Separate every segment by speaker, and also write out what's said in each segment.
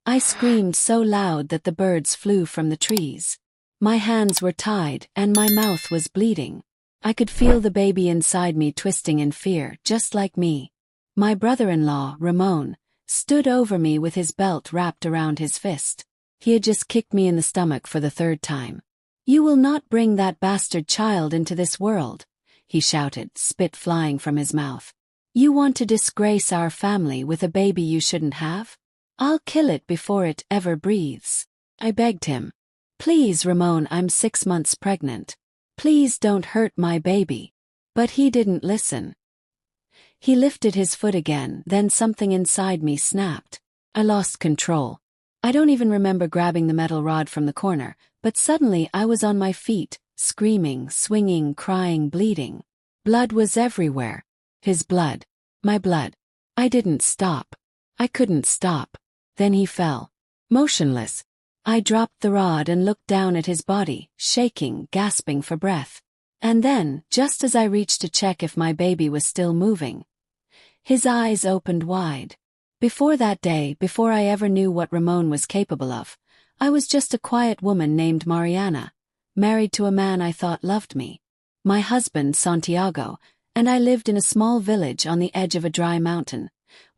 Speaker 1: I screamed so loud that the birds flew from the trees. My hands were tied and my mouth was bleeding. I could feel the baby inside me twisting in fear, just like me. My brother-in-law, Ramon, stood over me with his belt wrapped around his fist. He had just kicked me in the stomach for the third time. "You will not bring that bastard child into this world," he shouted, spit flying from his mouth. "You want to disgrace our family with a baby you shouldn't have? I'll kill it before it ever breathes." I begged him. "Please, Ramon, I'm 6 months pregnant. Please don't hurt my baby." But he didn't listen. He lifted his foot again, then something inside me snapped. I lost control. I don't even remember grabbing the metal rod from the corner, but suddenly I was on my feet, screaming, swinging, crying, bleeding. Blood was everywhere. His blood. My blood. I didn't stop. I couldn't stop. Then he fell. Motionless. I dropped the rod and looked down at his body, shaking, gasping for breath. And then, just as I reached to check if my baby was still moving, his eyes opened wide. Before that day, before I ever knew what Ramon was capable of, I was just a quiet woman named Mariana, married to a man I thought loved me. My husband, Santiago, and I lived in a small village on the edge of a dry mountain,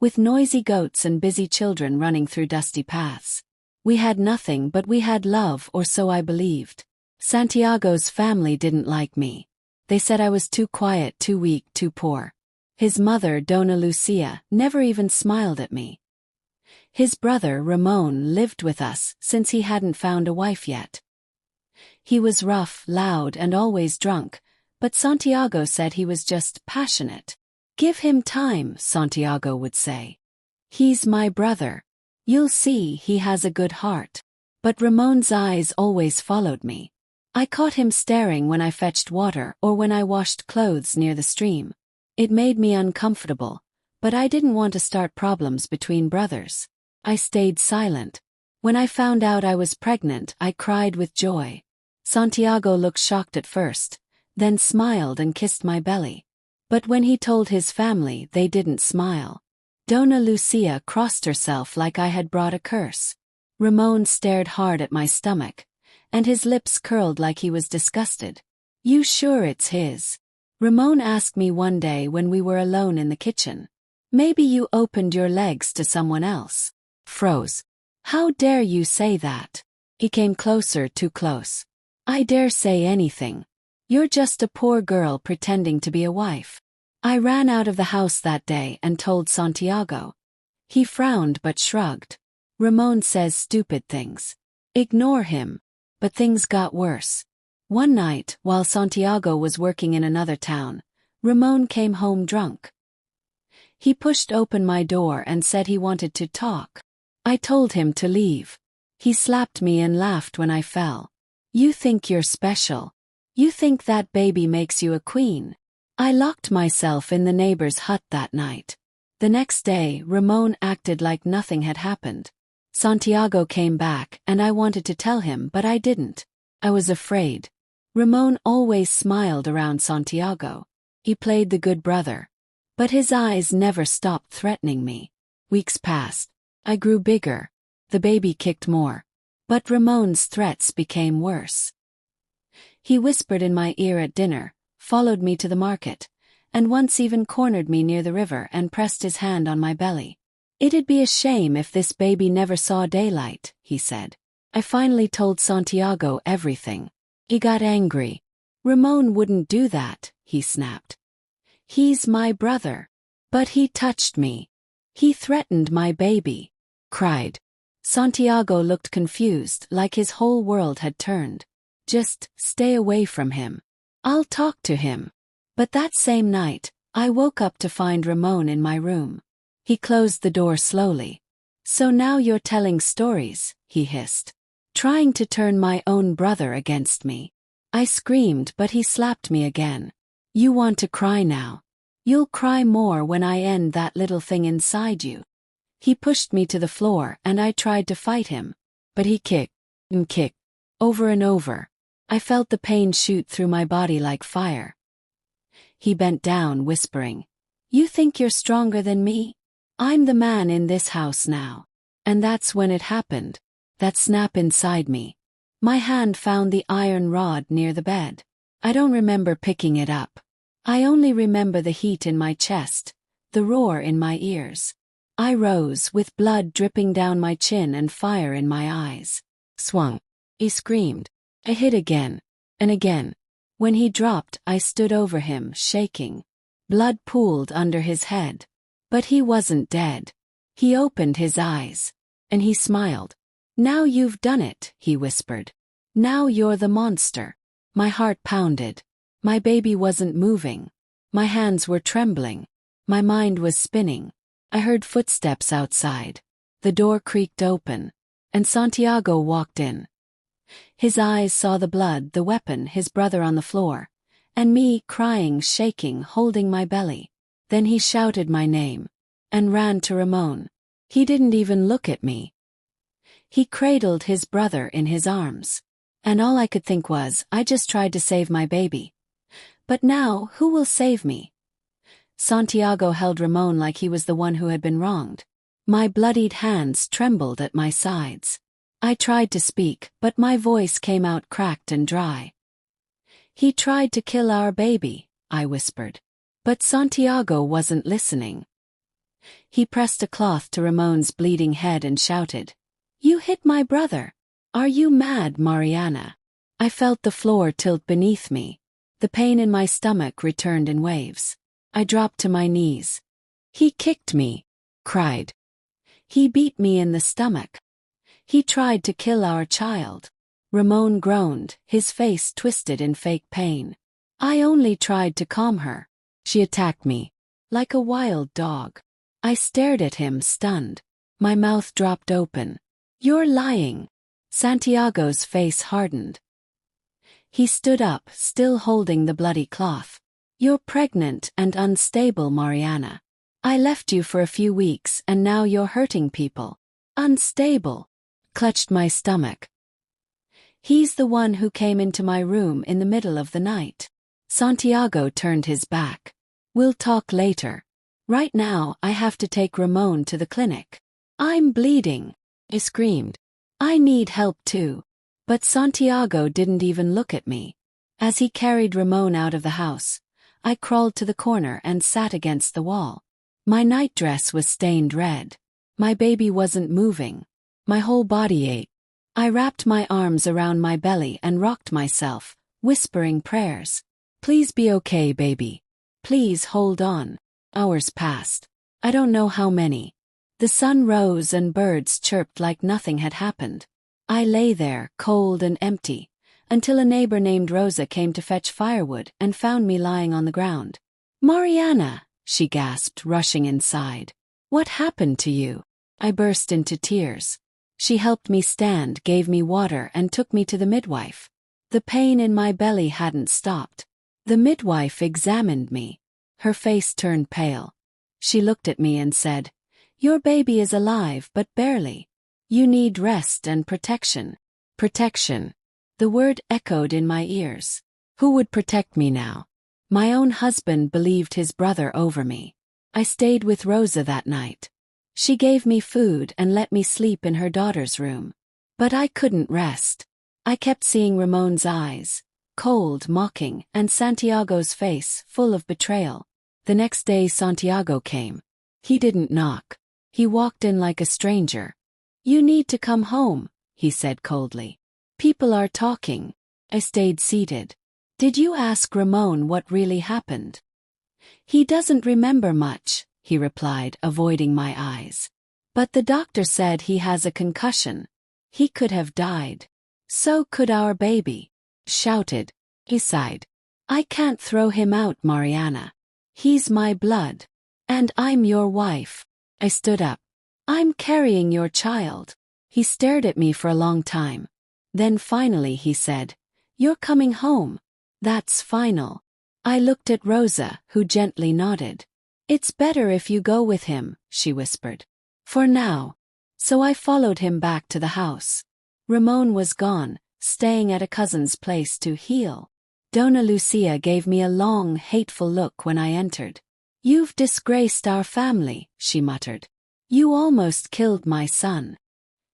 Speaker 1: with noisy goats and busy children running through dusty paths. We had nothing, but we had love, or so I believed. Santiago's family didn't like me. They said I was too quiet, too weak, too poor. His mother, Dona Lucia, never even smiled at me. His brother, Ramon, lived with us since he hadn't found a wife yet. He was rough, loud, and always drunk, but Santiago said he was just passionate. "Give him time," Santiago would say. "He's my brother. You'll see he has a good heart." But Ramon's eyes always followed me. I caught him staring when I fetched water or when I washed clothes near the stream. It made me uncomfortable, but I didn't want to start problems between brothers. I stayed silent. When I found out I was pregnant, I cried with joy. Santiago looked shocked at first, then smiled and kissed my belly. But when he told his family, they didn't smile. Dona Lucia crossed herself like I had brought a curse. Ramon stared hard at my stomach, and his lips curled like he was disgusted. "You sure it's his?" Ramon asked me one day when we were alone in the kitchen. "Maybe you opened your legs to someone else." Froze. "How dare you say that?" He came closer, too close. "I dare say anything. You're just a poor girl pretending to be a wife." I ran out of the house that day and told Santiago. He frowned but shrugged. "Ramon says stupid things. Ignore him." But things got worse. One night, while Santiago was working in another town, Ramon came home drunk. He pushed open my door and said he wanted to talk. I told him to leave. He slapped me and laughed when I fell. "You think you're special. You think that baby makes you a queen." I locked myself in the neighbor's hut that night. The next day, Ramon acted like nothing had happened. Santiago came back and I wanted to tell him, but I didn't. I was afraid. Ramon always smiled around Santiago. He played the good brother. But his eyes never stopped threatening me. Weeks passed. I grew bigger. The baby kicked more. But Ramon's threats became worse. He whispered in my ear at dinner, followed me to the market, and once even cornered me near the river and pressed his hand on my belly. "It'd be a shame if this baby never saw daylight," he said. I finally told Santiago everything. He got angry. "Ramon wouldn't do that," he snapped. "He's my brother." "But he touched me. He threatened my baby," cried. Santiago looked confused, like his whole world had turned. "Just stay away from him. I'll talk to him." But that same night, I woke up to find Ramon in my room. He closed the door slowly. "So now you're telling stories," he hissed. "Trying to turn my own brother against me." I screamed, but he slapped me again. "You want to cry now? You'll cry more when I end that little thing inside you." He pushed me to the floor and I tried to fight him. But he kicked and kicked, over and over. I felt the pain shoot through my body like fire. He bent down, whispering, "You think you're stronger than me? I'm the man in this house now. And that's when it happened. That snap inside me. My hand found the iron rod near the bed. I don't remember picking it up. I only remember the heat in my chest, the roar in my ears. I rose with blood dripping down my chin and fire in my eyes. Swung. He screamed. I hit again. And again. When he dropped, I stood over him, shaking. Blood pooled under his head. But he wasn't dead. He opened his eyes. And he smiled. Now you've done it, he whispered. Now you're the monster. My heart pounded. My baby wasn't moving. My hands were trembling. My mind was spinning. I heard footsteps outside. The door creaked open. And Santiago walked in. His eyes saw the blood, the weapon, his brother on the floor. And me, crying, shaking, holding my belly. Then he shouted my name. And ran to Ramon. He didn't even look at me. He cradled his brother in his arms. And all I could think was, I just tried to save my baby. But now, who will save me? Santiago held Ramon like he was the one who had been wronged. My bloodied hands trembled at my sides. I tried to speak, but my voice came out cracked and dry. He tried to kill our baby, I whispered. But Santiago wasn't listening. He pressed a cloth to Ramon's bleeding head and shouted, "You hit my brother. Are you mad, Mariana?" I felt the floor tilt beneath me. The pain in my stomach returned in waves. I dropped to my knees. He kicked me, cried. He beat me in the stomach. He tried to kill our child. Ramon groaned, his face twisted in fake pain. I only tried to calm her. She attacked me, like a wild dog. I stared at him, stunned. My mouth dropped open. You're lying. Santiago's face hardened. He stood up, still holding the bloody cloth. You're pregnant and unstable, Mariana. I left you for a few weeks and now you're hurting people. Unstable. Clutched my stomach. He's the one who came into my room in the middle of the night. Santiago turned his back. We'll talk later. Right now, I have to take Ramon to the clinic. I'm bleeding. I screamed. I need help too. But Santiago didn't even look at me. As he carried Ramon out of the house, I crawled to the corner and sat against the wall. My nightdress was stained red. My baby wasn't moving. My whole body ached. I wrapped my arms around my belly and rocked myself, whispering prayers. Please be okay, baby. Please hold on. Hours passed. I don't know how many. The sun rose and birds chirped like nothing had happened. I lay there, cold and empty, until a neighbor named Rosa came to fetch firewood and found me lying on the ground. Mariana, she gasped, rushing inside. What happened to you? I burst into tears. She helped me stand, gave me water, and took me to the midwife. The pain in my belly hadn't stopped. The midwife examined me. Her face turned pale. She looked at me and said, "Your baby is alive, but barely. You need rest and protection." Protection. The word echoed in my ears. Who would protect me now? My own husband believed his brother over me. I stayed with Rosa that night. She gave me food and let me sleep in her daughter's room. But I couldn't rest. I kept seeing Ramon's eyes, cold, mocking, and Santiago's face, full of betrayal. The next day Santiago came. He didn't knock. He walked in like a stranger. "You need to come home," he said coldly. "People are talking." I stayed seated. "Did you ask Ramon what really happened?" "He doesn't remember much," he replied, avoiding my eyes. "But the doctor said he has a concussion. He could have died. So could our baby." Shouted. He sighed. "I can't throw him out, Mariana. He's my blood. And I'm your wife." I stood up. "I'm carrying your child." He stared at me for a long time. Then finally he said, "You're coming home. That's final." I looked at Rosa, who gently nodded. "It's better if you go with him," she whispered. "For now." So I followed him back to the house. Ramon was gone, staying at a cousin's place to heal. Dona Lucia gave me a long, hateful look when I entered. "You've disgraced our family," she muttered. You almost killed my son.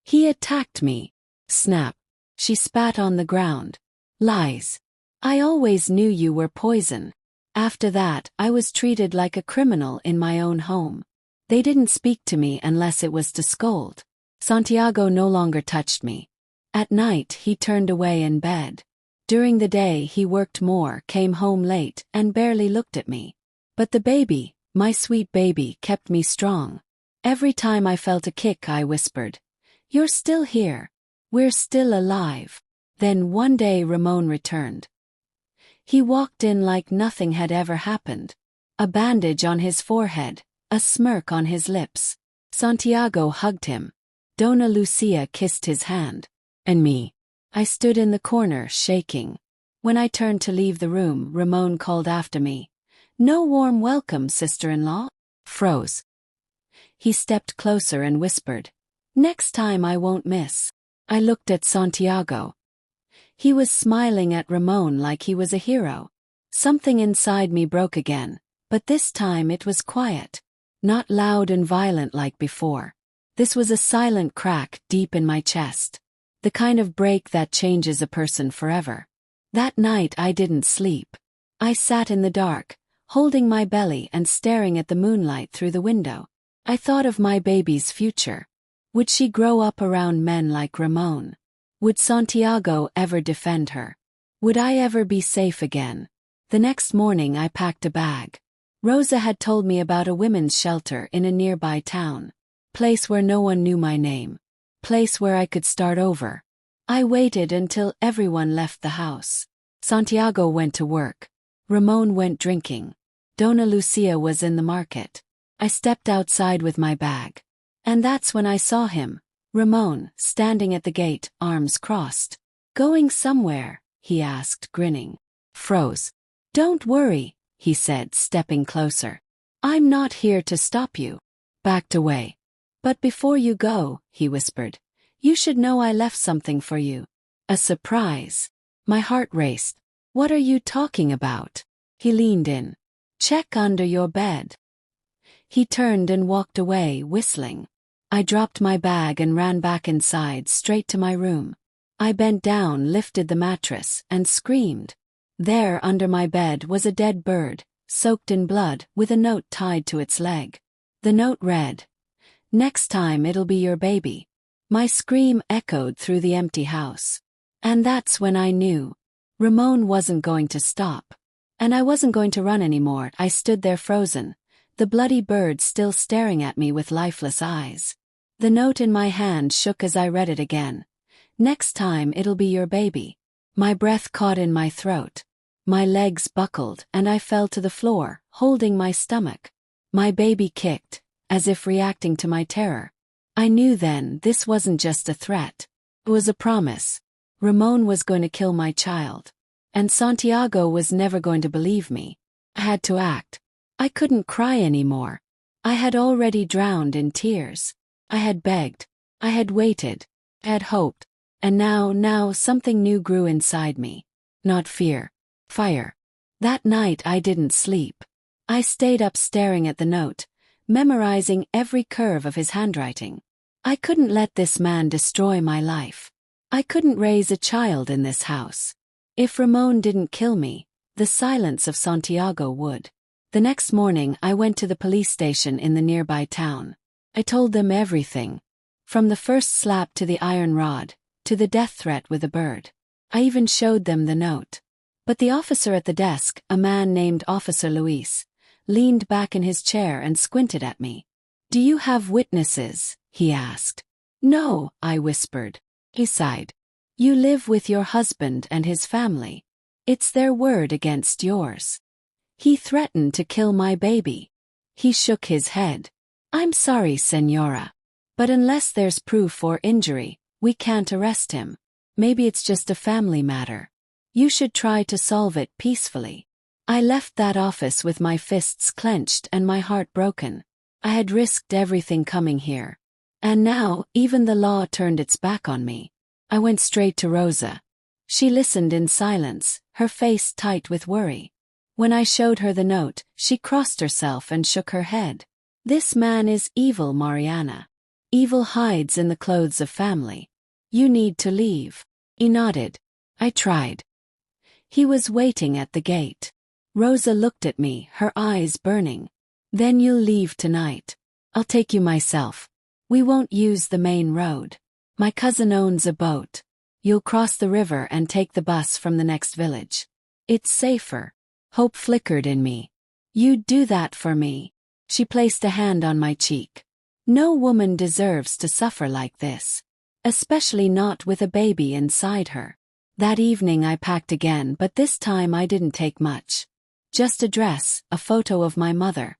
Speaker 1: He attacked me. Snap. She spat on the ground. Lies. I always knew you were poison. After that, I was treated like a criminal in my own home. They didn't speak to me unless it was to scold. Santiago no longer touched me. At night, he turned away in bed. During the day, he worked more, came home late, and barely looked at me. But the baby, my sweet baby, kept me strong. Every time I felt a kick, I whispered, "You're still here. We're still alive." Then one day Ramon returned. He walked in like nothing had ever happened. A bandage on his forehead, a smirk on his lips. Santiago hugged him. Dona Lucia kissed his hand. And me. I stood in the corner, shaking. When I turned to leave the room, Ramon called after me. "No warm welcome, sister-in-law?" Froze. He stepped closer and whispered, "Next time I won't miss." I looked at Santiago. He was smiling at Ramon like he was a hero. Something inside me broke again, but this time it was quiet. Not loud and violent like before. This was a silent crack deep in my chest. The kind of break that changes a person forever. That night I didn't sleep. I sat in the dark, holding my belly and staring at the moonlight through the window. I thought of my baby's future. Would she grow up around men like Ramon? Would Santiago ever defend her? Would I ever be safe again? The next morning I packed a bag. Rosa had told me about a women's shelter in a nearby town. Place where no one knew my name. Place where I could start over. I waited until everyone left the house. Santiago went to work. Ramon went drinking. Dona Lucia was in the market. I stepped outside with my bag. And that's when I saw him, Ramon, standing at the gate, arms crossed. "Going somewhere?" he asked, grinning. Froze. "Don't worry," he said, stepping closer. "I'm not here to stop you." Backed away. "But before you go," he whispered, "you should know I left something for you. A surprise." My heart raced. "What are you talking about?" He leaned in. "Check under your bed." He turned and walked away, whistling. I dropped my bag and ran back inside, straight to my room. I bent down, lifted the mattress, and screamed. There, under my bed, was a dead bird, soaked in blood, with a note tied to its leg. The note read, "Next time it'll be your baby." My scream echoed through the empty house. And that's when I knew. Ramon wasn't going to stop. And I wasn't going to run anymore. I stood there frozen, the bloody bird still staring at me with lifeless eyes. The note in my hand shook as I read it again. "Next time it'll be your baby." My breath caught in my throat. My legs buckled and I fell to the floor, holding my stomach. My baby kicked, as if reacting to my terror. I knew then this wasn't just a threat. It was a promise. Ramon was going to kill my child. And Santiago was never going to believe me. I had to act. I couldn't cry anymore. I had already drowned in tears. I had begged. I had waited. I had hoped. And now something new grew inside me. Not fear. Fire. That night I didn't sleep. I stayed up staring at the note, memorizing every curve of his handwriting. I couldn't let this man destroy my life. I couldn't raise a child in this house. If Ramon didn't kill me, the silence of Santiago would. The next morning I went to the police station in the nearby town. I told them everything. From the first slap to the iron rod, to the death threat with a bird. I even showed them the note. But the officer at the desk, a man named Officer Luis, leaned back in his chair and squinted at me. "Do you have witnesses?" he asked. "No," I whispered. He sighed. "You live with your husband and his family. It's their word against yours. He threatened to kill my baby." He shook his head. "I'm sorry, Señora. But unless there's proof or injury, we can't arrest him. Maybe it's just a family matter. You should try to solve it peacefully." I left that office with my fists clenched and my heart broken. I had risked everything coming here. And now, even the law turned its back on me. I went straight to Rosa. She listened in silence, her face tight with worry. When I showed her the note, she crossed herself and shook her head. This man is evil, Mariana. Evil hides in the clothes of family. You need to leave. He nodded. I tried. He was waiting at the gate. Rosa looked at me, her eyes burning. Then you'll leave tonight. I'll take you myself. We won't use the main road. My cousin owns a boat. You'll cross the river and take the bus from the next village. It's safer. Hope flickered in me. You'd do that for me. She placed a hand on my cheek. No woman deserves to suffer like this. Especially not with a baby inside her. That evening I packed again, but this time I didn't take much. Just a dress, a photo of my mother,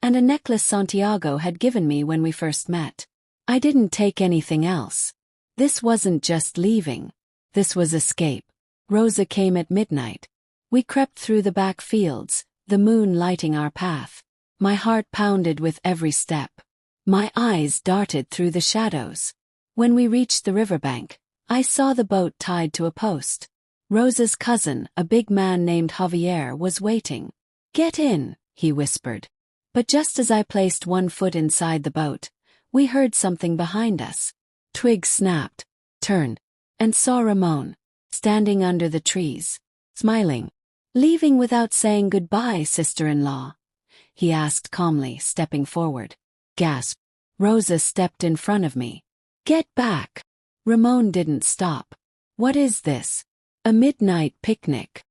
Speaker 1: and a necklace Santiago had given me when we first met. I didn't take anything else. This wasn't just leaving. This was escape. Rosa came at midnight. We crept through the back fields, the moon lighting our path. My heart pounded with every step. My eyes darted through the shadows. When we reached the riverbank, I saw the boat tied to a post. Rosa's cousin, a big man named Javier, was waiting. Get in, he whispered. But just as I placed one foot inside the boat, we heard something behind us. Twigs snapped, turned, and saw Ramon, standing under the trees, smiling. Leaving without saying goodbye, sister-in-law? He asked calmly, stepping forward. Gasp. Rosa stepped in front of me. Get back. Ramon didn't stop. What is this? A midnight picnic.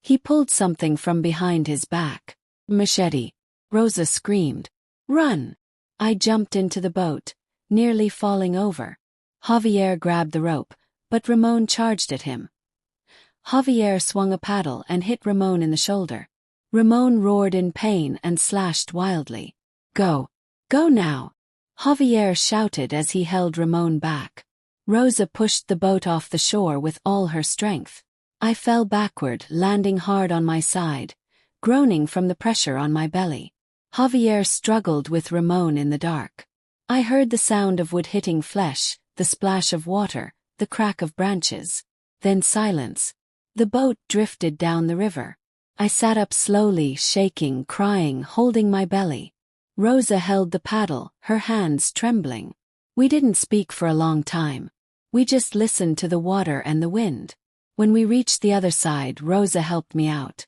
Speaker 1: He pulled something from behind his back. Machete. Rosa screamed. Run. I jumped into the boat, nearly falling over. Javier grabbed the rope, but Ramon charged at him. Javier swung a paddle and hit Ramon in the shoulder. Ramon roared in pain and slashed wildly. Go. Go now. Javier shouted as he held Ramon back. Rosa pushed the boat off the shore with all her strength. I fell backward, landing hard on my side, groaning from the pressure on my belly. Javier struggled with Ramon in the dark. I heard the sound of wood hitting flesh, the splash of water, the crack of branches. Then silence. The boat drifted down the river. I sat up slowly, shaking, crying, holding my belly. Rosa held the paddle, her hands trembling. We didn't speak for a long time. We just listened to the water and the wind. When we reached the other side, Rosa helped me out.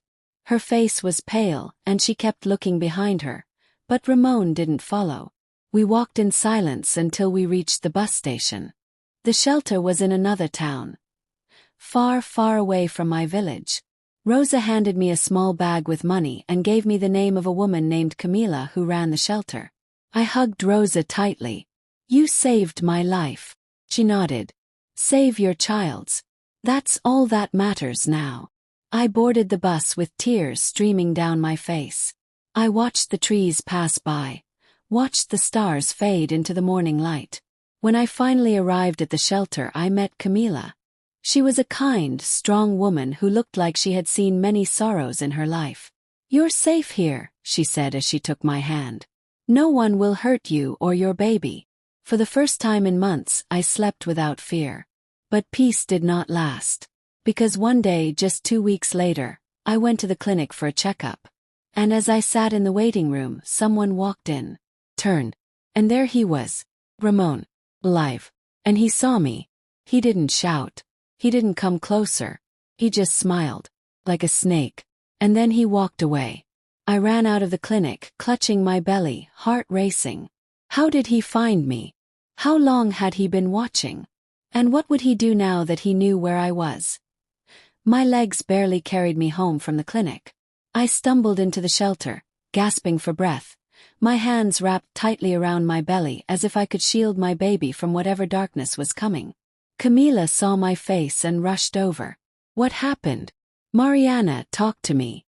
Speaker 1: Her face was pale, and she kept looking behind her, but Ramon didn't follow. We walked in silence until we reached the bus station. The shelter was in another town, far, far away from my village. Rosa handed me a small bag with money and gave me the name of a woman named Camila who ran the shelter. I hugged Rosa tightly. You saved my life. She nodded. Save your child's. That's all that matters now. I boarded the bus with tears streaming down my face. I watched the trees pass by, watched the stars fade into the morning light. When I finally arrived at the shelter, I met Camila. She was a kind, strong woman who looked like she had seen many sorrows in her life. You're safe here, she said as she took my hand. No one will hurt you or your baby. For the first time in months, I slept without fear. But peace did not last. Because one day, just 2 weeks later, I went to the clinic for a checkup. And as I sat in the waiting room, someone walked in, turned, and there he was, Ramon, alive. And he saw me. He didn't shout. He didn't come closer. He just smiled, like a snake. And then he walked away. I ran out of the clinic, clutching my belly, heart racing. How did he find me? How long had he been watching? And what would he do now that he knew where I was? My legs barely carried me home from the clinic. I stumbled into the shelter, gasping for breath, my hands wrapped tightly around my belly as if I could shield my baby from whatever darkness was coming. Camila saw my face and rushed over. What happened? Mariana, talk to me.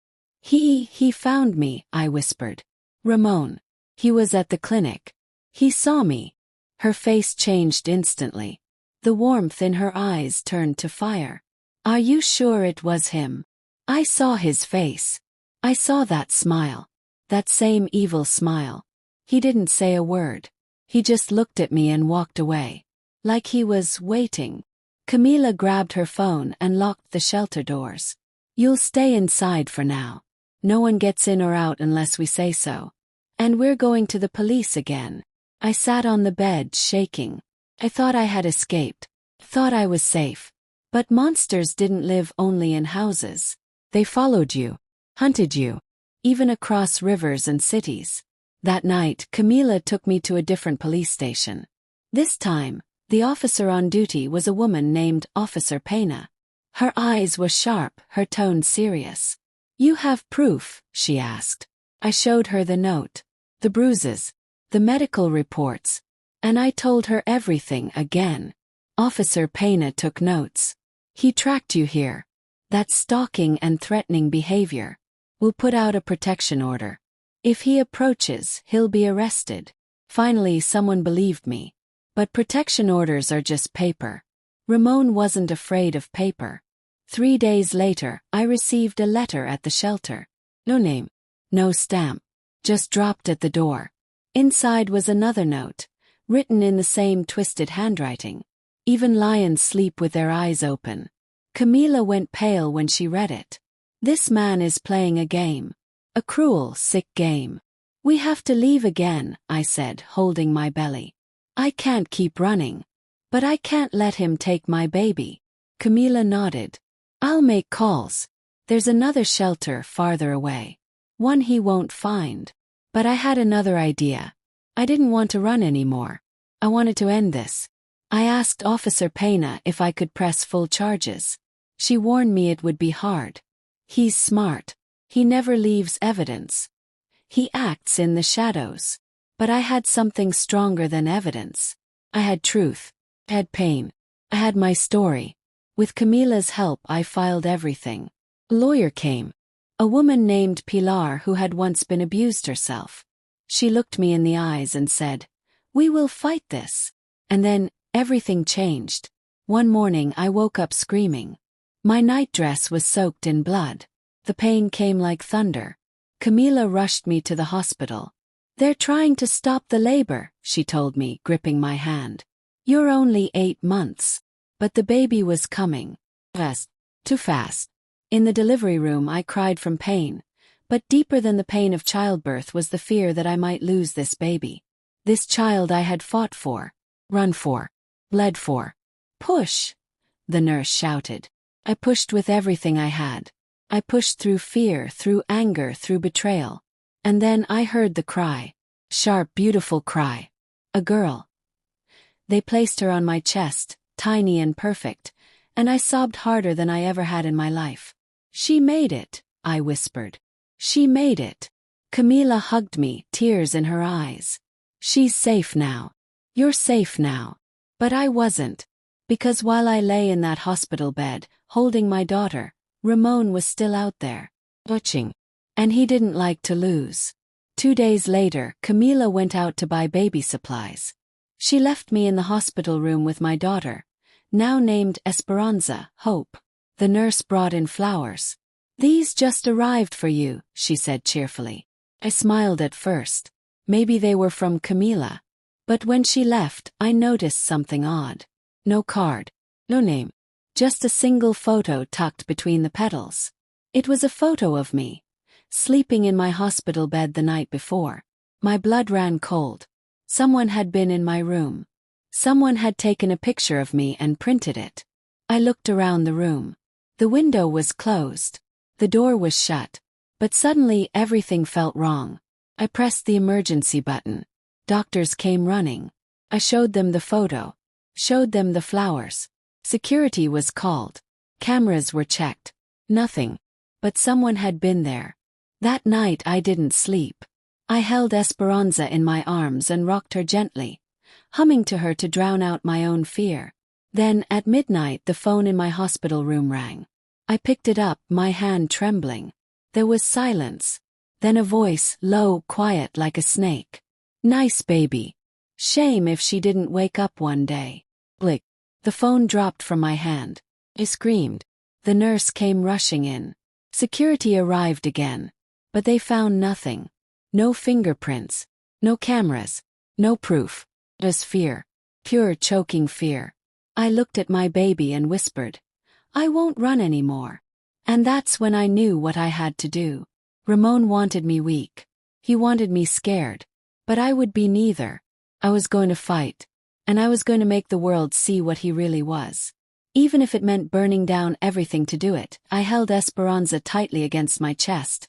Speaker 1: He found me, I whispered. Ramon. He was at the clinic. He saw me. Her face changed instantly. The warmth in her eyes turned to fire. Are you sure it was him? I saw his face. I saw that smile. That same evil smile. He didn't say a word. He just looked at me and walked away. Like he was waiting. Camila grabbed her phone and locked the shelter doors. You'll stay inside for now. No one gets in or out unless we say so. And we're going to the police again. I sat on the bed, shaking. I thought I had escaped. Thought I was safe. But monsters didn't live only in houses. They followed you. Hunted you. Even across rivers and cities. That night, Camila took me to a different police station. This time, the officer on duty was a woman named Officer Pena. Her eyes were sharp, her tone serious. "You have proof?" she asked. I showed her the note, the bruises, the medical reports, and I told her everything again. Officer Pena took notes. "He tracked you here. That's stalking and threatening behavior. We'll put out a protection order. If he approaches, he'll be arrested." Finally, someone believed me. But protection orders are just paper. Ramon wasn't afraid of paper. 3 days later, I received a letter at the shelter. No name. No stamp. Just dropped at the door. Inside was another note, written in the same twisted handwriting. "Even lions sleep with their eyes open." Camila went pale when she read it. "This man is playing a game. A cruel, sick game." "We have to leave again," I said, holding my belly. "I can't keep running. But I can't let him take my baby." Camila nodded. "I'll make calls. There's another shelter farther away. One he won't find." But I had another idea. I didn't want to run anymore. I wanted to end this. I asked Officer Pena if I could press full charges. She warned me it would be hard. "He's smart. He never leaves evidence. He acts in the shadows." But I had something stronger than evidence. I had truth. I had pain. I had my story. With Camila's help, I filed everything. A lawyer came. A woman named Pilar who had once been abused herself. She looked me in the eyes and said, "We will fight this." And then, everything changed. One morning I woke up screaming. My nightdress was soaked in blood. The pain came like thunder. Camila rushed me to the hospital. "They're trying to stop the labor," she told me, gripping my hand. "You're only 8 months." But the baby was coming. Fast. Too fast. In the delivery room I cried from pain. But deeper than the pain of childbirth was the fear that I might lose this baby. This child I had fought for. Run for. Bled for. "Push!" the nurse shouted. I pushed with everything I had. I pushed through fear, through anger, through betrayal. And then I heard the cry. Sharp, beautiful cry. A girl. They placed her on my chest, tiny and perfect, and I sobbed harder than I ever had in my life. "She made it," I whispered. "She made it." Camila hugged me, tears in her eyes. "She's safe now. You're safe now." But I wasn't. Because while I lay in that hospital bed, holding my daughter, Ramon was still out there, watching. And he didn't like to lose. 2 days later, Camila went out to buy baby supplies. She left me in the hospital room with my daughter, now named Esperanza, Hope. The nurse brought in flowers. "These just arrived for you," she said cheerfully. I smiled at first. Maybe they were from Camila. But when she left, I noticed something odd. No card. No name. Just a single photo tucked between the petals. It was a photo of me, sleeping in my hospital bed the night before. My blood ran cold. Someone had been in my room. Someone had taken a picture of me and printed it. I looked around the room. The window was closed. The door was shut. But suddenly everything felt wrong. I pressed the emergency button. Doctors came running. I showed them the photo. Showed them the flowers. Security was called. Cameras were checked. Nothing. But someone had been there. That night I didn't sleep. I held Esperanza in my arms and rocked her gently, humming to her to drown out my own fear. Then, at midnight, the phone in my hospital room rang. I picked it up, my hand trembling. There was silence. Then a voice, low, quiet like a snake. "Nice baby. Shame if she didn't wake up one day." Blick. The phone dropped from my hand. I screamed. The nurse came rushing in. Security arrived again. But they found nothing. No fingerprints. No cameras. No proof. Just fear. Pure choking fear. I looked at my baby and whispered, "I won't run anymore." And that's when I knew what I had to do. Ramon wanted me weak. He wanted me scared. But I would be neither. I was going to fight. And I was going to make the world see what he really was. Even if it meant burning down everything to do it. I held Esperanza tightly against my chest,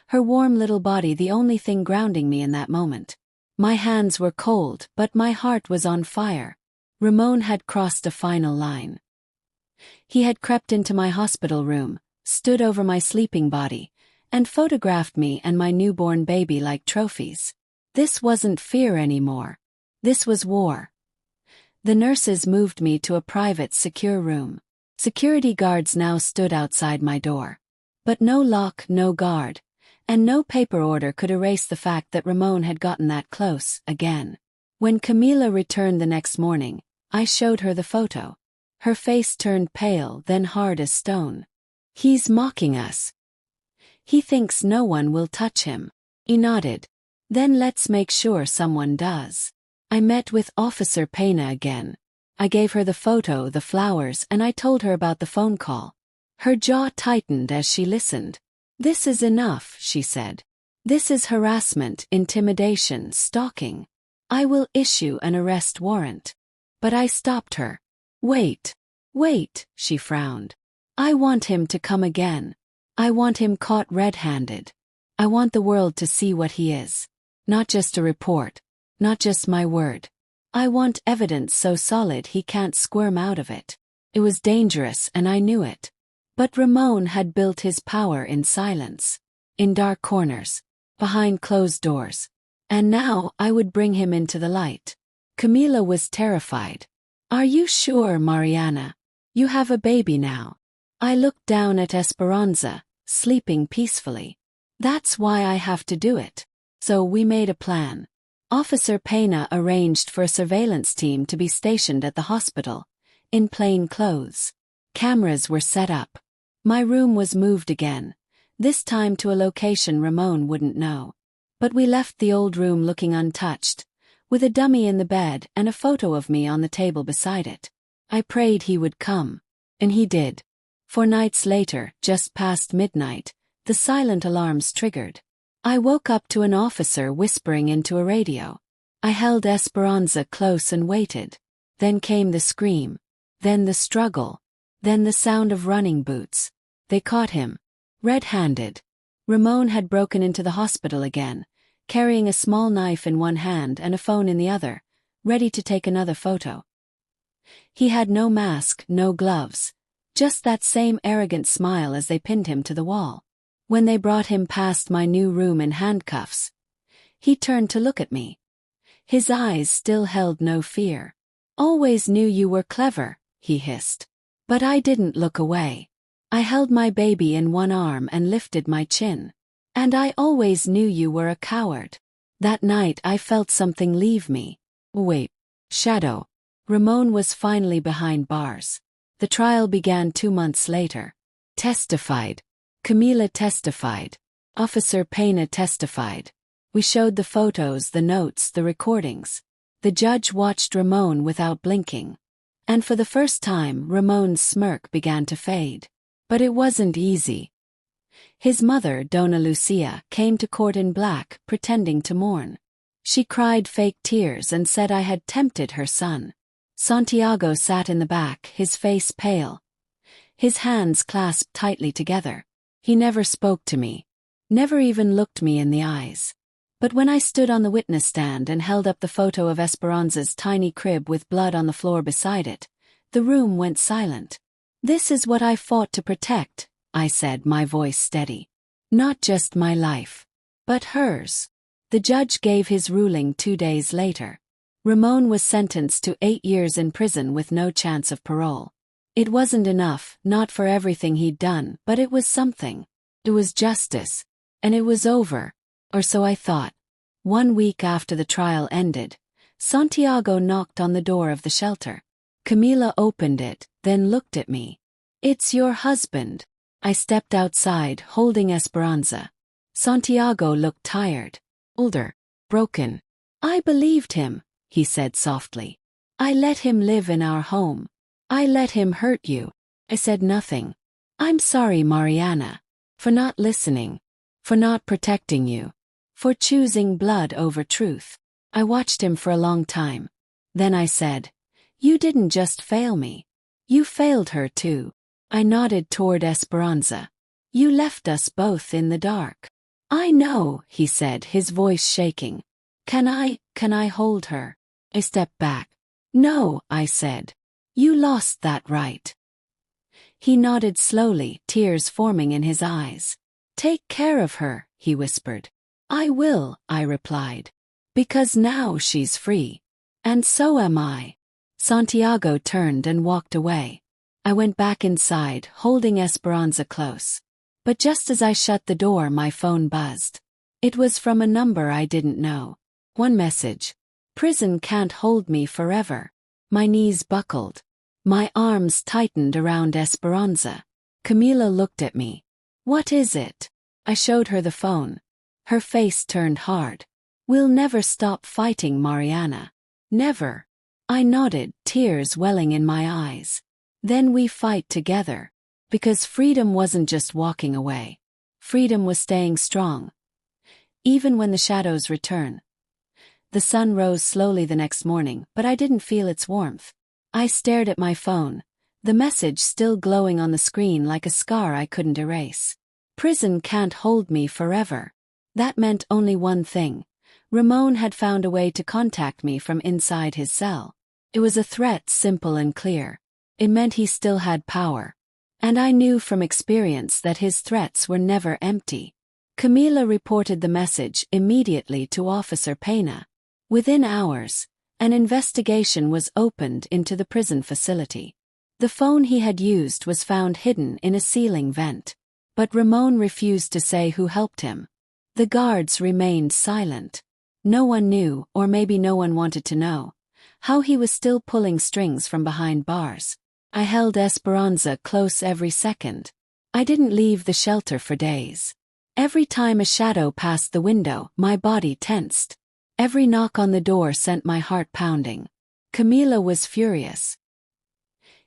Speaker 1: her warm little body the only thing grounding me in that moment. My hands were cold, but my heart was on fire. Ramon had crossed a final line. He had crept into my hospital room, stood over my sleeping body, and photographed me and my newborn baby like trophies. This wasn't fear anymore. This was war. The nurses moved me to a private, secure room. Security guards now stood outside my door. But no lock, no guard, and no paper order could erase the fact that Ramon had gotten that close, again. When Camila returned the next morning, I showed her the photo. Her face turned pale, then hard as stone. "He's mocking us. He thinks no one will touch him." He nodded. "Then let's make sure someone does." I met with Officer Pena again. I gave her the photo, the flowers, and I told her about the phone call. Her jaw tightened as she listened. "This is enough," she said. "This is harassment, intimidation, stalking. I will issue an arrest warrant." But I stopped her. "Wait. Wait," she frowned. "I want him to come again. I want him caught red-handed. I want the world to see what he is. Not just a report. Not just my word. I want evidence so solid he can't squirm out of it." It was dangerous and I knew it. But Ramon had built his power in silence. In dark corners. Behind closed doors. And now I would bring him into the light. Camila was terrified. "Are you sure, Mariana? You have a baby now." I looked down at Esperanza, sleeping peacefully. "That's why I have to do it." So we made a plan. Officer Pena arranged for a surveillance team to be stationed at the hospital, in plain clothes. Cameras were set up. My room was moved again, this time to a location Ramon wouldn't know. But we left the old room looking untouched, with a dummy in the bed and a photo of me on the table beside it. I prayed he would come. And he did. 4 nights later, just past midnight, the silent alarms triggered. I woke up to an officer whispering into a radio. I held Esperanza close and waited. Then came the scream. Then the struggle. Then the sound of running boots. They caught him. Red-handed. Ramon had broken into the hospital again, carrying a small knife in one hand and a phone in the other, ready to take another photo. He had no mask, no gloves. Just that same arrogant smile as they pinned him to the wall. When they brought him past my new room in handcuffs, he turned to look at me. His eyes still held no fear. "Always knew you were clever," he hissed. But I didn't look away. I held my baby in one arm and lifted my chin. "And I always knew you were a coward." That night I felt something leave me. Wait. Shadow. Ramon was finally behind bars. The trial began 2 months later. Testified. Camila testified. Officer Pena testified. We showed the photos, the notes, the recordings. The judge watched Ramon without blinking. And for the first time, Ramon's smirk began to fade. But it wasn't easy. His mother, Dona Lucia, came to court in black, pretending to mourn. She cried fake tears and said I had tempted her son. Santiago sat in the back, his face pale. His hands clasped tightly together. He never spoke to me. Never even looked me in the eyes. But when I stood on the witness stand and held up the photo of Esperanza's tiny crib with blood on the floor beside it, the room went silent. "This is what I fought to protect," I said, my voice steady. "Not just my life, but hers." The judge gave his ruling 2 days later. Ramon was sentenced to 8 years in prison with no chance of parole. It wasn't enough, not for everything he'd done, but it was something. It was justice. And it was over. Or so I thought. 1 week after the trial ended, Santiago knocked on the door of the shelter. Camila opened it, then looked at me. "It's your husband." I stepped outside, holding Esperanza. Santiago looked tired. Older. Broken. "I believed him," he said softly. "I let him live in our home. I let him hurt you." I said nothing. "I'm sorry, Mariana. For not listening. For not protecting you. For choosing blood over truth. I watched him for a long time. Then I said, "You didn't just fail me. You failed her too." I nodded toward Esperanza. "You left us both in the dark." "I know," he said, his voice shaking. Can I hold her?" I stepped back. "No," I said. "You lost that right." He nodded slowly, tears forming in his eyes. "Take care of her," he whispered. "I will," I replied. "Because now she's free. And so am I." Santiago turned and walked away. I went back inside, holding Esperanza close. But just as I shut the door, my phone buzzed. It was from a number I didn't know. One message: "Prison can't hold me forever." My knees buckled. My arms tightened around Esperanza. Camila looked at me. "What is it?" I showed her the phone. Her face turned hard. "We'll never stop fighting, Mariana." "Never." I nodded, tears welling in my eyes. "Then we fight together." Because freedom wasn't just walking away. Freedom was staying strong. Even when the shadows return. The sun rose slowly the next morning, but I didn't feel its warmth. I stared at my phone, the message still glowing on the screen like a scar I couldn't erase. Prison can't hold me forever. That meant only one thing. Ramon had found a way to contact me from inside his cell. It was a threat, simple and clear. It meant he still had power. And I knew from experience that his threats were never empty. Camila reported the message immediately to Officer Pena. Within hours, an investigation was opened into the prison facility. The phone he had used was found hidden in a ceiling vent. But Ramon refused to say who helped him. The guards remained silent. No one knew, or maybe no one wanted to know, how he was still pulling strings from behind bars. I held Esperanza close every second. I didn't leave the shelter for days. Every time a shadow passed the window, my body tensed. Every knock on the door sent my heart pounding. Camila was furious.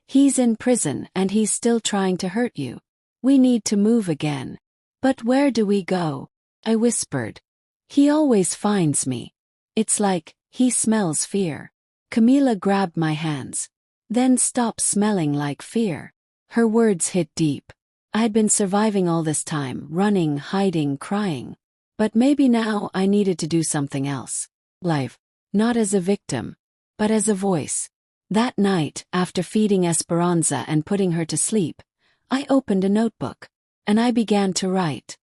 Speaker 1: "He's in prison and he's still trying to hurt you. We need to move again." "But where do we go?" I whispered. "He always finds me. It's like he smells fear." Camila grabbed my hands. "Then stop smelling like fear." Her words hit deep. I had been surviving all this time, running, hiding, crying. But maybe now I needed to do something else. Life. Not as a victim, but as a voice. That night, after feeding Esperanza and putting her to sleep, I opened a notebook. And I began to write.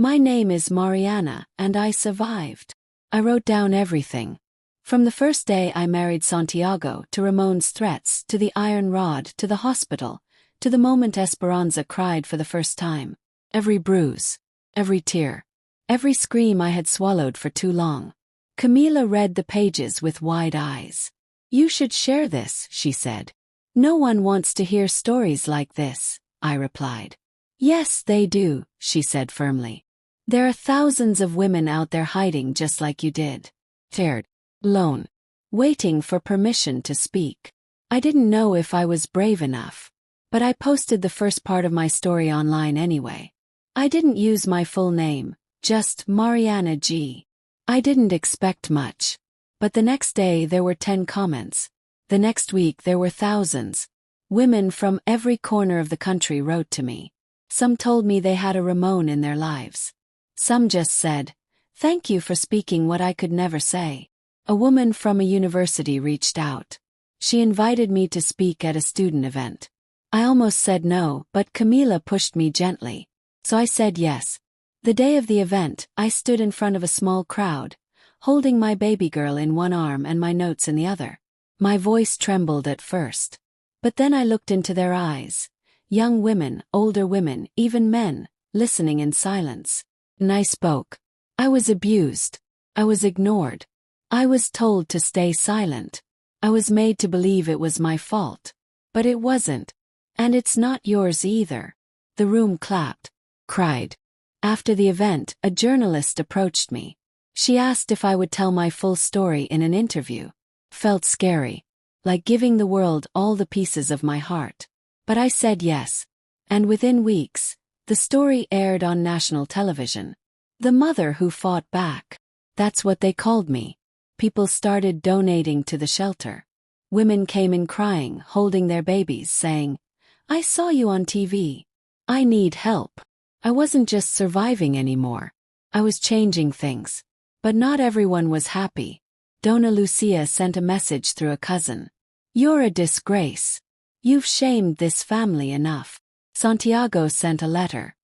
Speaker 1: "My name is Mariana, and I survived." I wrote down everything. From the first day I married Santiago, to Ramon's threats, to the iron rod, to the hospital, to the moment Esperanza cried for the first time. Every bruise, every tear, every scream I had swallowed for too long. Camila read the pages with wide eyes. "You should share this," she said. "No one wants to hear stories like this," I replied. "Yes, they do," she said firmly. "There are thousands of women out there hiding just like you did. Scared, alone, waiting for permission to speak." I didn't know if I was brave enough. But I posted the first part of my story online anyway. I didn't use my full name, just Mariana G. I didn't expect much. But the next day there were 10 comments. The next week there were thousands. Women from every corner of the country wrote to me. Some told me they had a Ramon in their lives. Some just said, "Thank you for speaking what I could never say." A woman from a university reached out. She invited me to speak at a student event. I almost said no, but Camila pushed me gently. So I said yes. The day of the event, I stood in front of a small crowd, holding my baby girl in one arm and my notes in the other. My voice trembled at first. But then I looked into their eyes. Young women, older women, even men, listening in silence. And I spoke. I was abused. I was ignored. I was told to stay silent. I was made to believe it was my fault. But it wasn't. And it's not yours either. The room clapped. Cried. After the event, a journalist approached me. She asked if I would tell my full story in an interview. Felt scary. Like giving the world all the pieces of my heart. But I said yes. And within weeks, the story aired on national television. The mother who fought back. That's what they called me. People started donating to the shelter. Women came in crying, holding their babies, saying, "I saw you on TV. I need help." I wasn't just surviving anymore. I was changing things. But not everyone was happy. Dona Lucia sent a message through a cousin. "You're a disgrace. You've shamed this family enough." Santiago sent a letter.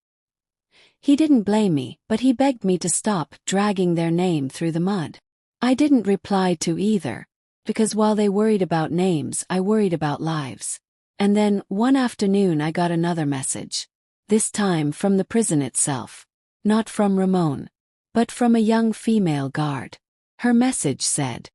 Speaker 1: He didn't blame me, but he begged me to stop dragging their name through the mud. I didn't reply to either, because while they worried about names, I worried about lives. And then, one afternoon I got another message. This time from the prison itself. Not from Ramon, but from a young female guard. Her message said,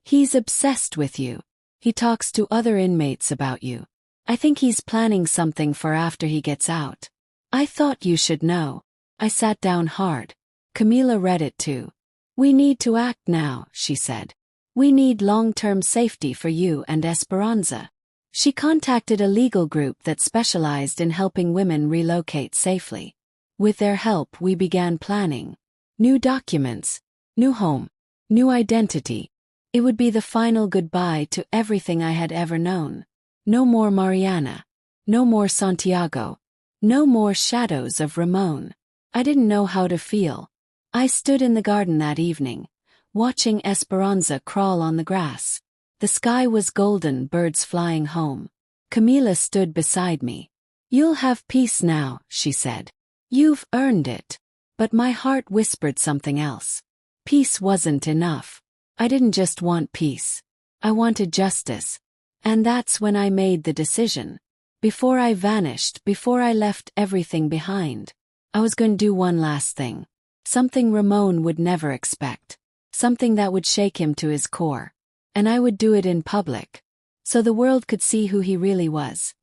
Speaker 1: "He's obsessed with you. He talks to other inmates about you. I think he's planning something for after he gets out. I thought you should know." I sat down hard. Camila read it too. "We need to act now," she said. "We need long-term safety for you and Esperanza." She contacted a legal group that specialized in helping women relocate safely. With their help, we began planning. New documents, new home, new identity. It would be the final goodbye to everything I had ever known. No more Mariana. No more Santiago. No more shadows of Ramon. I didn't know how to feel. I stood in the garden that evening, watching Esperanza crawl on the grass. The sky was golden, birds flying home. Camila stood beside me. "You'll have peace now," she said. "You've earned it." But my heart whispered something else. Peace wasn't enough. I didn't just want peace. I wanted justice. And that's when I made the decision. Before I vanished, before I left everything behind, I was going to do one last thing. Something Ramon would never expect. Something that would shake him to his core. And I would do it in public, so the world could see who he really was.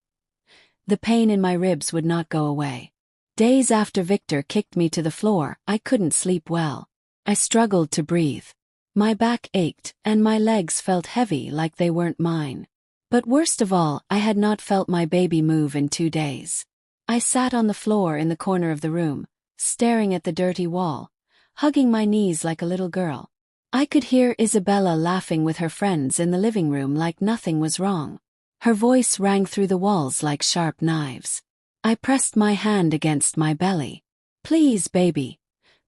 Speaker 1: The pain in my ribs would not go away. Days after Victor kicked me to the floor, I couldn't sleep well. I struggled to breathe. My back ached, and my legs felt heavy like they weren't mine. But worst of all, I had not felt my baby move in 2 days. I sat on the floor in the corner of the room, staring at the dirty wall, hugging my knees like a little girl. I could hear Isabella laughing with her friends in the living room like nothing was wrong. Her voice rang through the walls like sharp knives. I pressed my hand against my belly. "Please, baby.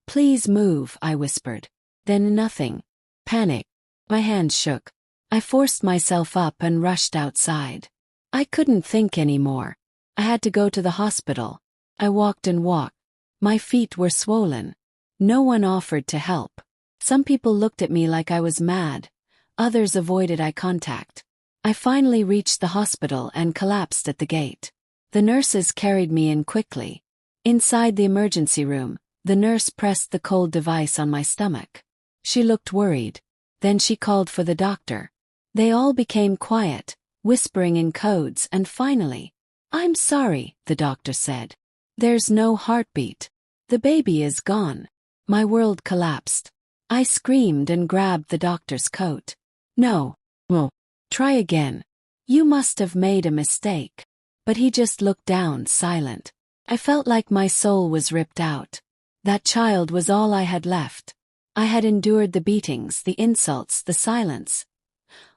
Speaker 1: Please move," I whispered. Then nothing. Panic. My hands shook. I forced myself up and rushed outside. I couldn't think anymore. I had to go to the hospital. I walked and walked. My feet were swollen. No one offered to help. Some people looked at me like I was mad. Others avoided eye contact. I finally reached the hospital and collapsed at the gate. The nurses carried me in quickly. Inside the emergency room, the nurse pressed the cold device on my stomach. She looked worried. Then she called for the doctor. They all became quiet, whispering in codes, and finally, "I'm sorry," the doctor said. "There's no heartbeat. The baby is gone." My world collapsed. I screamed and grabbed the doctor's coat. "No. Well, try again. You must have made a mistake." But he just looked down, silent. I felt like my soul was ripped out. That child was all I had left. I had endured the beatings, the insults, the silence.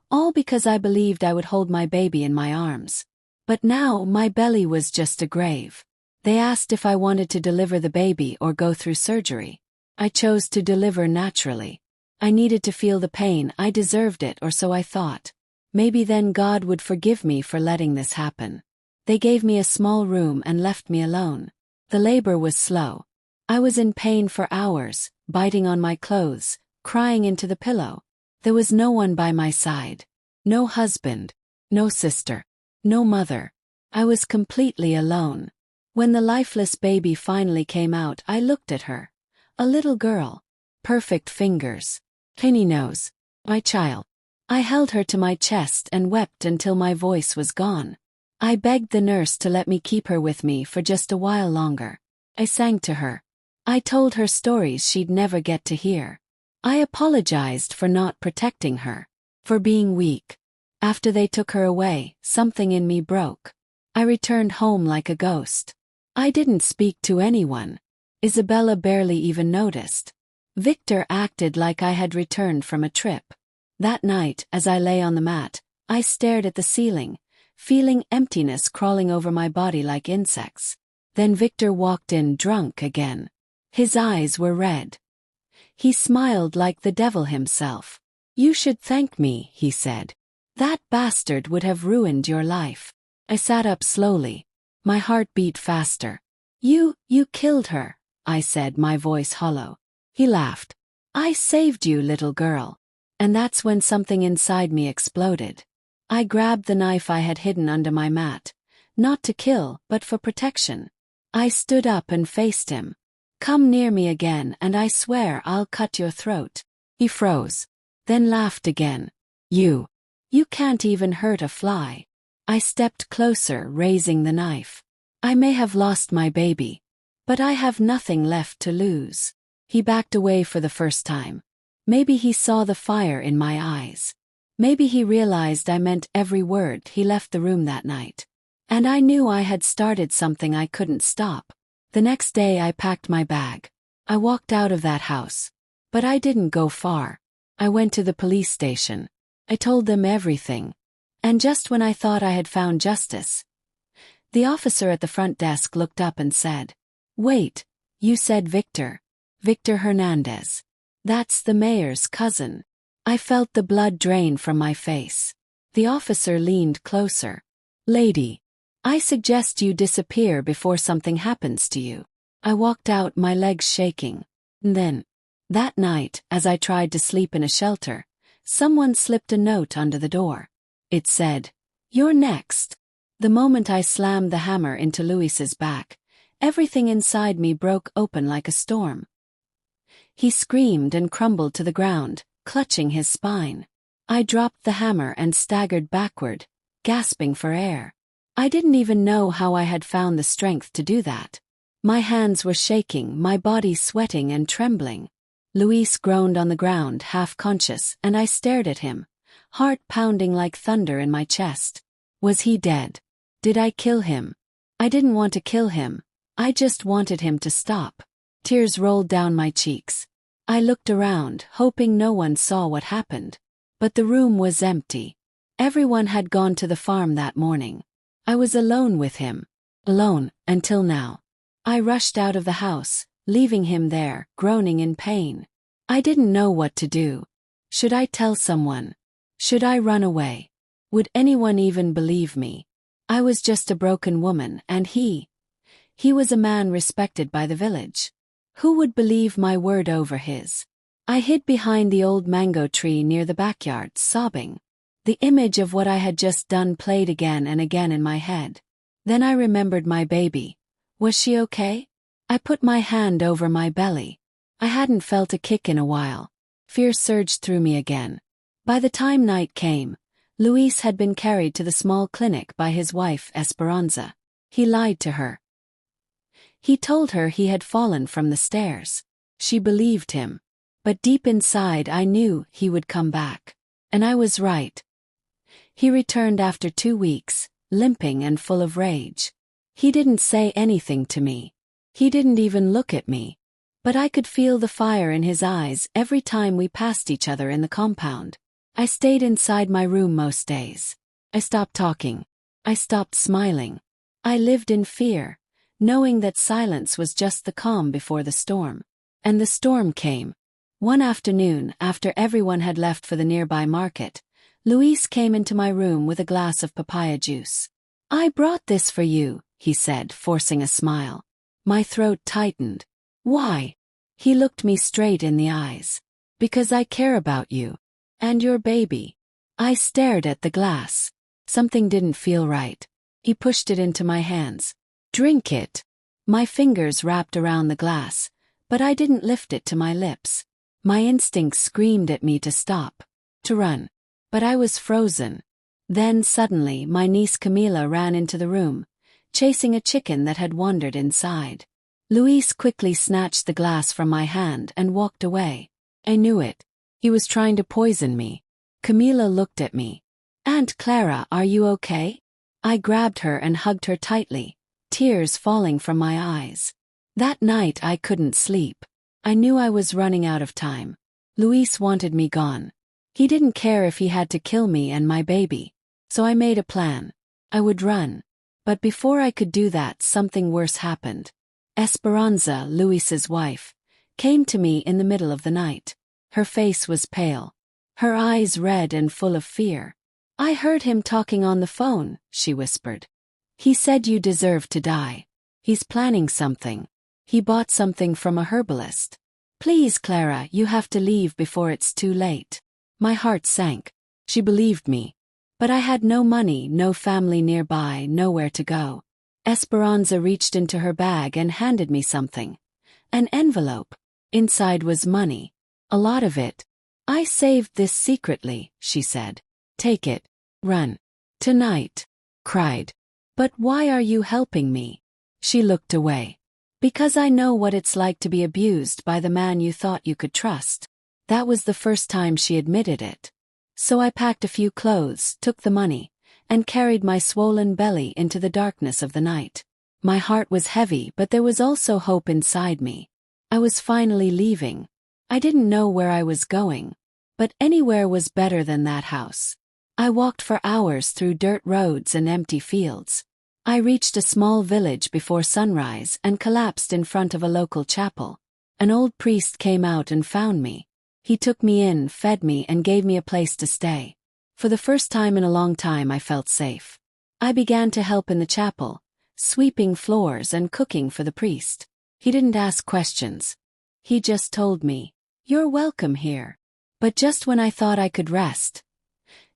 Speaker 1: All because I believed I would hold my baby in my arms. But now my belly was just a grave. They asked if I wanted to deliver the baby or go through surgery. I chose to deliver naturally. I needed to feel the pain, I deserved it, or so I thought. Maybe then God would forgive me for letting this happen. They gave me a small room and left me alone. The labor was slow. I was in pain for hours, biting on my clothes, crying into the pillow. There was no one by my side. No husband. No sister. No mother. I was completely alone. When the lifeless baby finally came out, I looked at her. A little girl. Perfect fingers. Tiny nose. My child. I held her to my chest and wept until my voice was gone. I begged the nurse to let me keep her with me for just a while longer. I sang to her. I told her stories she'd never get to hear. I apologized for not protecting her, for being weak. After they took her away, something in me broke. I returned home like a ghost. I didn't speak to anyone. Isabella barely even noticed. Victor acted like I had returned from a trip. That night, as I lay on the mat, I stared at the ceiling, feeling emptiness crawling over my body like insects. Then Victor walked in drunk again. His eyes were red. He smiled like the devil himself. "You should thank me," he said. "That bastard would have ruined your life." I sat up slowly. My heart beat faster. You killed her," I said, my voice hollow. He laughed. "I saved you, little girl." And that's when something inside me exploded. I grabbed the knife I had hidden under my mat, not to kill, but for protection. I stood up and faced him. "Come near me again and I swear I'll cut your throat." He froze, then laughed again. You can't even hurt a fly." I stepped closer, raising the knife. "I may have lost my baby, but I have nothing left to lose." He backed away for the first time. Maybe he saw the fire in my eyes. Maybe he realized I meant every word. He left the room that night. And I knew I had started something I couldn't stop. The next day I packed my bag. I walked out of that house. But I didn't go far. I went to the police station. I told them everything. And just when I thought I had found justice, the officer at the front desk looked up and said, "Wait, you said Victor. Victor Hernandez. That's the mayor's cousin." I felt the blood drain from my face. The officer leaned closer. "Lady, I suggest you disappear before something happens to you." I walked out, my legs shaking. And then, that night, as I tried to sleep in a shelter, someone slipped a note under the door. It said, "You're next." The moment I slammed the hammer into Luis's back, everything inside me broke open like a storm. He screamed and crumbled to the ground, clutching his spine. I dropped the hammer and staggered backward, gasping for air. I didn't even know how I had found the strength to do that. My hands were shaking, my body sweating and trembling. Luis groaned on the ground, half conscious, and I stared at him, heart pounding like thunder in my chest. Was he dead? Did I kill him? I didn't want to kill him. I just wanted him to stop. Tears rolled down my cheeks. I looked around, hoping no one saw what happened. But the room was empty. Everyone had gone to the farm that morning. I was alone with him. Alone, until now. I rushed out of the house, leaving him there, groaning in pain. I didn't know what to do. Should I tell someone? Should I run away? Would anyone even believe me? I was just a broken woman, and he was a man respected by the village. Who would believe my word over his? I hid behind the old mango tree near the backyard, sobbing. The image of what I had just done played again and again in my head. Then I remembered my baby. Was she okay? I put my hand over my belly. I hadn't felt a kick in a while. Fear surged through me again. By the time night came, Luis had been carried to the small clinic by his wife Esperanza. He lied to her. He told her he had fallen from the stairs. She believed him. But deep inside I knew he would come back. And I was right. He returned after 2 weeks, limping and full of rage. He didn't say anything to me. He didn't even look at me. But I could feel the fire in his eyes every time we passed each other in the compound. I stayed inside my room most days. I stopped talking. I stopped smiling. I lived in fear, knowing that silence was just the calm before the storm. And the storm came. One afternoon, after everyone had left for the nearby market, Luis came into my room with a glass of papaya juice. "I brought this for you," he said, forcing a smile. My throat tightened. "Why?" He looked me straight in the eyes. "Because I care about you. And your baby." I stared at the glass. Something didn't feel right. He pushed it into my hands. "Drink it." My fingers wrapped around the glass, but I didn't lift it to my lips. My instincts screamed at me to stop, to run. But I was frozen. Then suddenly my niece Camila ran into the room, chasing a chicken that had wandered inside. Luis quickly snatched the glass from my hand and walked away. I knew it. He was trying to poison me. Camila looked at me. "Aunt Clara, are you okay?" I grabbed her and hugged her tightly, tears falling from my eyes. That night I couldn't sleep. I knew I was running out of time. Luis wanted me gone. He didn't care if he had to kill me and my baby. So I made a plan. I would run. But before I could do that, something worse happened. Esperanza, Luis's wife, came to me in the middle of the night. Her face was pale. Her eyes red and full of fear. "I heard him talking on the phone," she whispered. "He said you deserve to die. He's planning something. He bought something from a herbalist. Please, Clara, you have to leave before it's too late." My heart sank. She believed me. But I had no money, no family nearby, nowhere to go. Esperanza reached into her bag and handed me something. An envelope. Inside was money. A lot of it. "I saved this secretly," she said. "Take it. Run. Tonight." Cried. "But why are you helping me?" She looked away. "Because I know what it's like to be abused by the man you thought you could trust." That was the first time she admitted it. So I packed a few clothes, took the money, and carried my swollen belly into the darkness of the night. My heart was heavy, but there was also hope inside me. I was finally leaving. I didn't know where I was going, but anywhere was better than that house. I walked for hours through dirt roads and empty fields. I reached a small village before sunrise and collapsed in front of a local chapel. An old priest came out and found me. He took me in, fed me, and gave me a place to stay. For the first time in a long time I felt safe. I began to help in the chapel, sweeping floors and cooking for the priest. He didn't ask questions. He just told me, "You're welcome here." But just when I thought I could rest,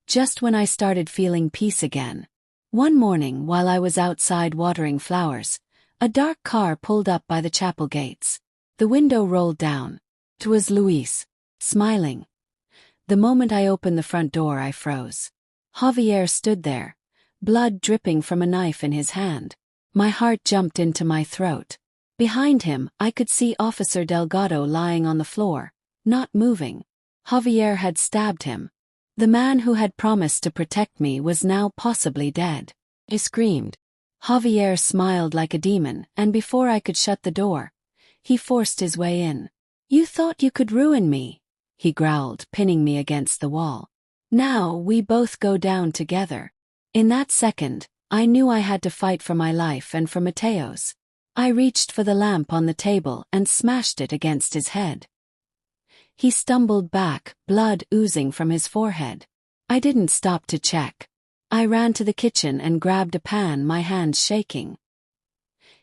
Speaker 1: just when I started feeling peace again, one morning while I was outside watering flowers, a dark car pulled up by the chapel gates. The window rolled down. 'Twas Luis, smiling. The moment I opened the front door, I froze. Javier stood there, blood dripping from a knife in his hand. My heart jumped into my throat. Behind him, I could see Officer Delgado lying on the floor, not moving. Javier had stabbed him. The man who had promised to protect me was now possibly dead. I screamed. Javier smiled like a demon, and before I could shut the door, he forced his way in. "You thought you could ruin me," he growled, pinning me against the wall. "Now we both go down together." In that second, I knew I had to fight for my life and for Mateo's. I reached for the lamp on the table and smashed it against his head. He stumbled back, blood oozing from his forehead. I didn't stop to check. I ran to the kitchen and grabbed a pan, my hands shaking.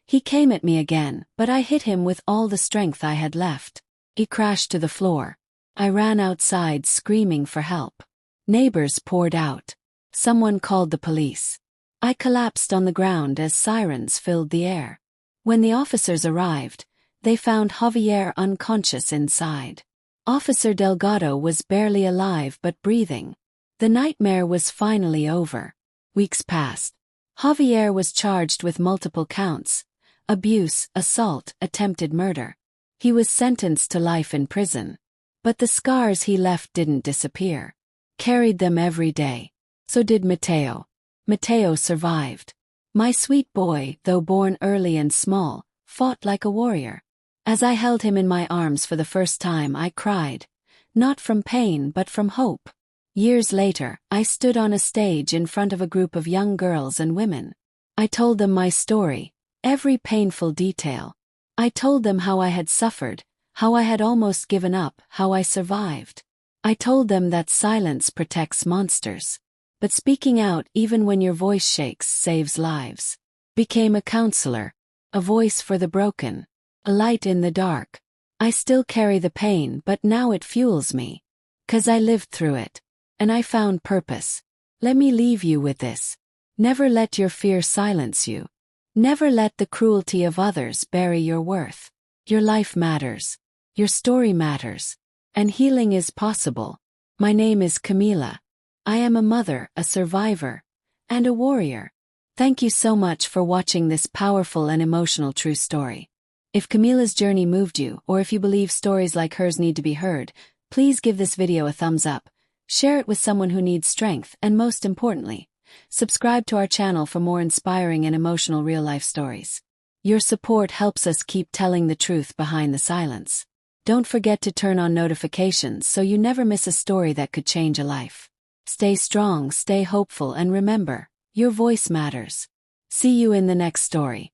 Speaker 1: He came at me again, but I hit him with all the strength I had left. He crashed to the floor. I ran outside screaming for help. Neighbors poured out. Someone called the police. I collapsed on the ground as sirens filled the air. When the officers arrived, they found Javier unconscious inside. Officer Delgado was barely alive but breathing. The nightmare was finally over. Weeks passed. Javier was charged with multiple counts: abuse, assault, attempted murder. He was sentenced to life in prison. But the scars he left didn't disappear. Carried them every day. So did Mateo. Mateo survived. My sweet boy, though born early and small, fought like a warrior. As I held him in my arms for the first time, I cried, not from pain but from hope. Years later, I stood on a stage in front of a group of young girls and women. I told them my story, every painful detail. I told them how I had suffered, how I had almost given up, how I survived. I told them that silence protects monsters. But speaking out, even when your voice shakes, saves lives. Became a counselor, a voice for the broken, a light in the dark. I still carry the pain, but now it fuels me. 'Cause I lived through it. And I found purpose. Let me leave you with this. Never let your fear silence you. Never let the cruelty of others bury your worth. Your life matters. Your story matters. And healing is possible. My name is Camila. I am a mother, a survivor, and a warrior. Thank you so much for watching this powerful and emotional true story. If Camila's journey moved you, or if you believe stories like hers need to be heard, please give this video a thumbs up, share it with someone who needs strength, and most importantly, subscribe to our channel for more inspiring and emotional real-life stories. Your support helps us keep telling the truth behind the silence. Don't forget to turn on notifications so you never miss a story that could change a life. Stay strong, stay hopeful, and remember, your voice matters. See you in the next story.